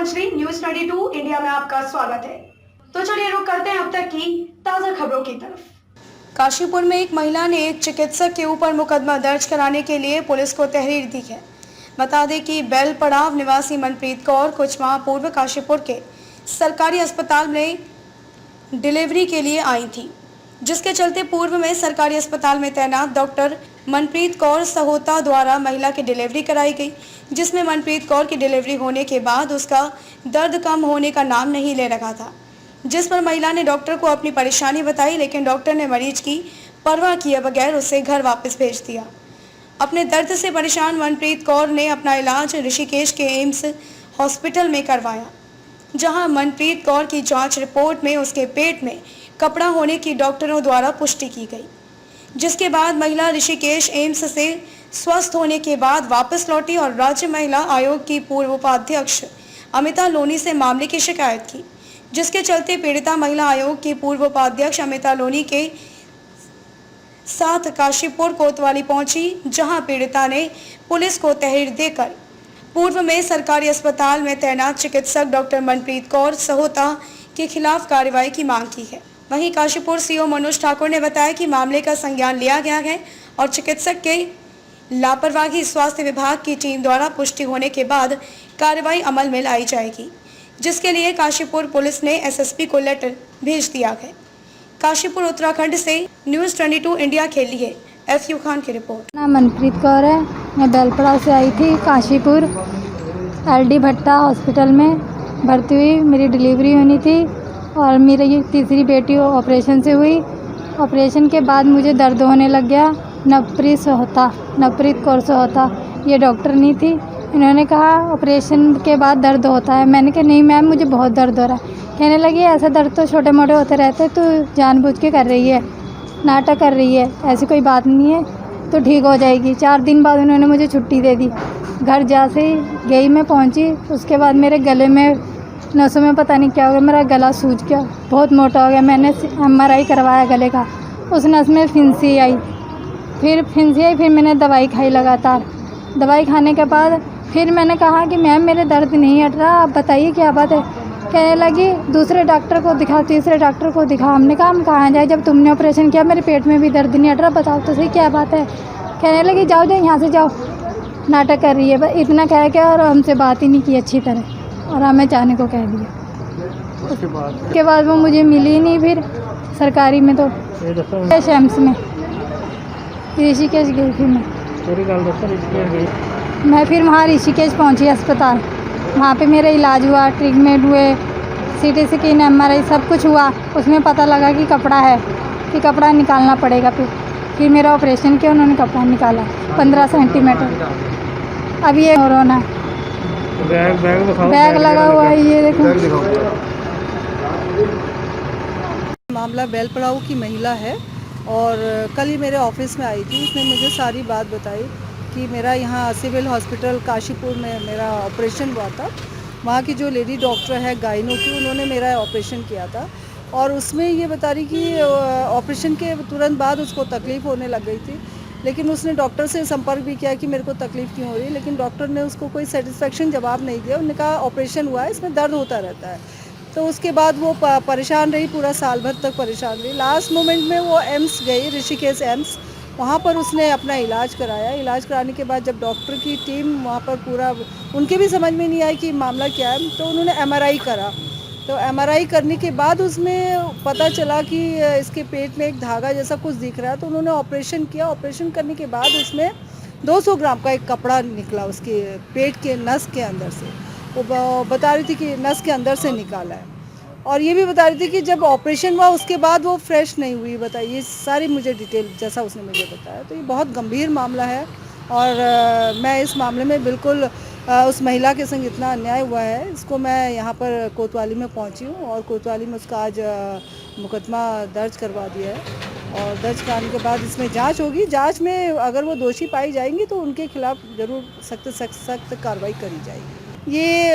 मंजरी, news 22 India में आपका स्वागत है। तो चलिए रुक करते हैं अब तक की ताजा खबरों की तरफ। काशीपुर में एक महिला ने एक चिकित्सक के ऊपर मुकदमा दर्ज कराने के लिए पुलिस को तहरीर दी है। बता दें कि बेल पड़ाव निवासी मनप्रीत कौर कुछ माह पूर्व काशीपुर के सरकारी अस्पताल में डिलीवरी के लिए आई थी, जिसके चलते पूर्व में सरकारी अस्पताल में तैनात डॉक्टर मनप्रीत कौर सहोता द्वारा महिला की डिलीवरी कराई गई, जिसमें मनप्रीत कौर की डिलीवरी होने के बाद उसका दर्द कम होने का नाम नहीं ले रखा था, जिस पर महिला ने डॉक्टर को अपनी परेशानी बताई, लेकिन डॉक्टर ने मरीज की परवाह किए बगैर उसे घर वापस भेज दिया। अपने दर्द से परेशान मनप्रीत कौर ने अपना इलाज ऋषिकेश के एम्स हॉस्पिटल में करवाया, जहां मनप्रीत कौर की जांच रिपोर्ट में उसके पेट में कपड़ा होने की डॉक्टरों द्वारा पुष्टि की गई, जिसके बाद महिला ऋषिकेश एम्स से स्वस्थ होने के बाद वापस लौटी और राज्य महिला आयोग की पूर्व उपाध्यक्ष अमिता लोनी से मामले की शिकायत की, जिसके चलते पीड़िता महिला आयोग की पूर्व उपाध्यक्ष अमिता लोनी के साथ काशीपुर कोतवाली पहुंची, जहां पीड़िता ने पुलिस को तहरीर देकर पूर्व में सरकारी अस्पताल में तैनात चिकित्सक डॉक्टर मनप्रीत कौर सहोता के खिलाफ कार्रवाई की मांग की है। वहीं काशीपुर सीओ मनोज ठाकुर ने बताया कि मामले का संज्ञान लिया गया है और चिकित्सक के लापरवाही स्वास्थ्य विभाग की टीम द्वारा पुष्टि होने के बाद कार्रवाई अमल में लाई जाएगी, जिसके लिए काशीपुर पुलिस ने एसएसपी को लेटर भेज दिया है। काशीपुर उत्तराखंड से न्यूज 22 इंडिया के लिए एफयू खान की रिपोर्ट। नाम मनप्रीत कौर है। मैं बेलपड़ा से आई थी काशीपुर एलडी भट्टा हॉस्पिटल में भर्ती हुई। मेरी डिलीवरी होनी थी और मेरी ये तीसरी बेटी ऑपरेशन से हुई। ऑपरेशन के बाद मुझे दर्द होने लग गया। नवप्रीत कौर सहोता ये डॉक्टर नहीं थी। इन्होंने कहा ऑपरेशन के बाद दर्द होता है। मैंने कहा नहीं मैम, मुझे बहुत दर्द हो रहा है। कहने लगी ऐसा दर्द तो छोटे मोटे होते रहते, तो जानबूझ के कर रही है, नाटक कर रही है, ऐसी कोई बात नहीं है, तो ठीक हो जाएगी। 4 दिन बाद उन्होंने मुझे छुट्टी दे दी। घर जैसे ही गई मैं पहुंची, उसके बाद मेरे गले में नसों में पता नहीं क्या हो गया, मेरा गला सूज गया, बहुत मोटा हो गया। मैंने MRI करवाया गले का, उस नस में फिंसी आई। फिर मैंने दवाई खाई लगातार। दवाई खाने के बाद फिर मैंने कहा कि मैम मेरे दर्द नहीं हट रहा, आप बताइए क्या बात है। कहने लगी दूसरे डॉक्टर को दिखाओ, तीसरे डॉक्टर को दिखाओ। हमने कहा हम कहाँ जाए, जब तुमने ऑपरेशन किया मेरे पेट में भी दर्द नहीं हट रहा, बताओ तो सही क्या बात है। कहने लगी जाओ यहाँ से जाओ, नाटक कर रही है। बस इतना कह के और हमसे बात ही नहीं की अच्छी तरह, और हमें जाने को कह दिया। उसके बाद वो मुझे मिली ही नहीं। फिर सरकारी में तो एम्स में ऋषिकेश गई थी मैं फिर वहाँ ऋषिकेश पहुँची अस्पताल। वहाँ पे मेरा इलाज हुआ, ट्रीटमेंट हुए, CT स्कैन MRI सब कुछ हुआ। उसमें पता लगा कि कपड़ा है, कि कपड़ा निकालना पड़ेगा। फिर मेरा ऑपरेशन किया, उन्होंने कपड़ा निकाला 15 सेंटीमीटर। अब ये कोरोना बैग लगा हुआ है, ये देखो। मामला बेल पड़ाव की महिला है और कल ही मेरे ऑफिस में आई थी। उसने मुझे सारी बात बताई कि मेरा यहाँ सिविल हॉस्पिटल काशीपुर में मेरा ऑपरेशन हुआ था। वहाँ की जो लेडी डॉक्टर है गायनो की, उन्होंने मेरा ऑपरेशन किया था और उसमें ये बता रही कि ऑपरेशन के तुरंत बाद उसको तकलीफ़ होने लग गई थी। लेकिन उसने डॉक्टर से संपर्क भी किया कि मेरे को तकलीफ़ क्यों हो रही है, लेकिन डॉक्टर ने उसको कोई सेटिस्फेक्शन जवाब नहीं दिया। उन्होंने कहा ऑपरेशन हुआ है, इसमें दर्द होता रहता है। तो उसके बाद वो परेशान रही, पूरा साल भर तक परेशान रही। लास्ट मोमेंट में वो एम्स गई, ऋषिकेश एम्स। वहाँ पर उसने अपना इलाज कराया। इलाज कराने के बाद जब डॉक्टर की टीम वहाँ पर पूरा, उनके भी समझ में नहीं आया कि मामला क्या है, तो उन्होंने MRI करा। तो MRI करने के बाद उसमें पता चला कि इसके पेट में एक धागा जैसा कुछ दिख रहा है। तो उन्होंने ऑपरेशन किया। ऑपरेशन करने के बाद उसमें 200 ग्राम का एक कपड़ा निकला उसके पेट के नस के अंदर से। वो बता रही थी कि नस के अंदर से निकाला है, और ये भी बता रही थी कि जब ऑपरेशन हुआ उसके बाद वो फ्रेश नहीं हुई। बताइए, ये सारी मुझे डिटेल जैसा उसने मुझे बताया। तो ये बहुत गंभीर मामला है और मैं इस मामले में बिल्कुल उस महिला के संग इतना अन्याय हुआ है, इसको मैं यहाँ पर कोतवाली में पहुँची हूँ और कोतवाली में उसका आज मुकदमा दर्ज करवा दिया है। और दर्ज कराने के बाद इसमें जांच होगी। जांच में अगर वो दोषी पाई जाएंगी तो उनके खिलाफ ज़रूर सख्त कार्रवाई करी जाएगी। ये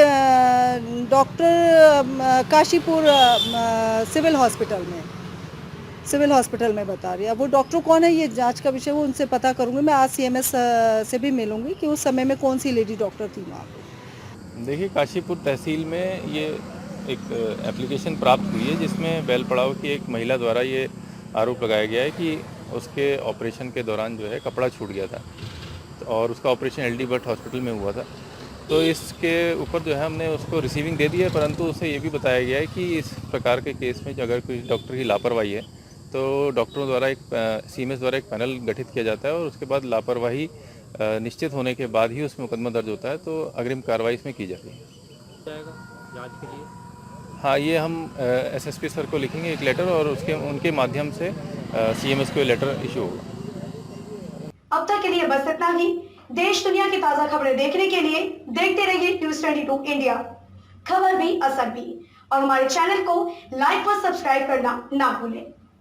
डॉक्टर काशीपुर सिविल हॉस्पिटल में बता रही है। अब वो डॉक्टर कौन है, ये जांच का विषय वो उनसे पता करूँगी। मैं आज CMS से भी मिलूँगी कि उस समय में कौन सी लेडी डॉक्टर थी वहाँ पे। देखिए, काशीपुर तहसील में ये एक एप्लीकेशन प्राप्त हुई है जिसमें बैल पड़ाव की एक महिला द्वारा ये आरोप लगाया गया है कि उसके ऑपरेशन के दौरान जो है कपड़ा छूट गया था और उसका ऑपरेशन एलडी भट्ट हॉस्पिटल में हुआ था। तो इसके ऊपर जो है हमने उसको रिसीविंग दे दी है, परंतु उसे ये भी बताया गया है कि इस प्रकार के केस में अगर कोई डॉक्टर की लापरवाही है तो डॉक्टरों द्वारा एक सीएमएस द्वारा एक पैनल गठित किया जाता है और उसके बाद लापरवाही निश्चित होने के बाद ही उसमें मुकदमा दर्ज होता है, तो अग्रिम कार्रवाई इसमें की जाती है। जाएगा जांच के लिए। हाँ, ये हम एसएसपी सर को लिखेंगे एक लेटर और उनके माध्यम से सीएमएस को लेटर इशू होगा। अब तक के लिए बस इतना ही। देश दुनिया की ताजा खबरें देखने के लिए देखते रहिए न्यूज़ 22 इंडिया, खबर भी असर भी, और हमारे चैनल को लाइक व सब्सक्राइब करना ना भूलें।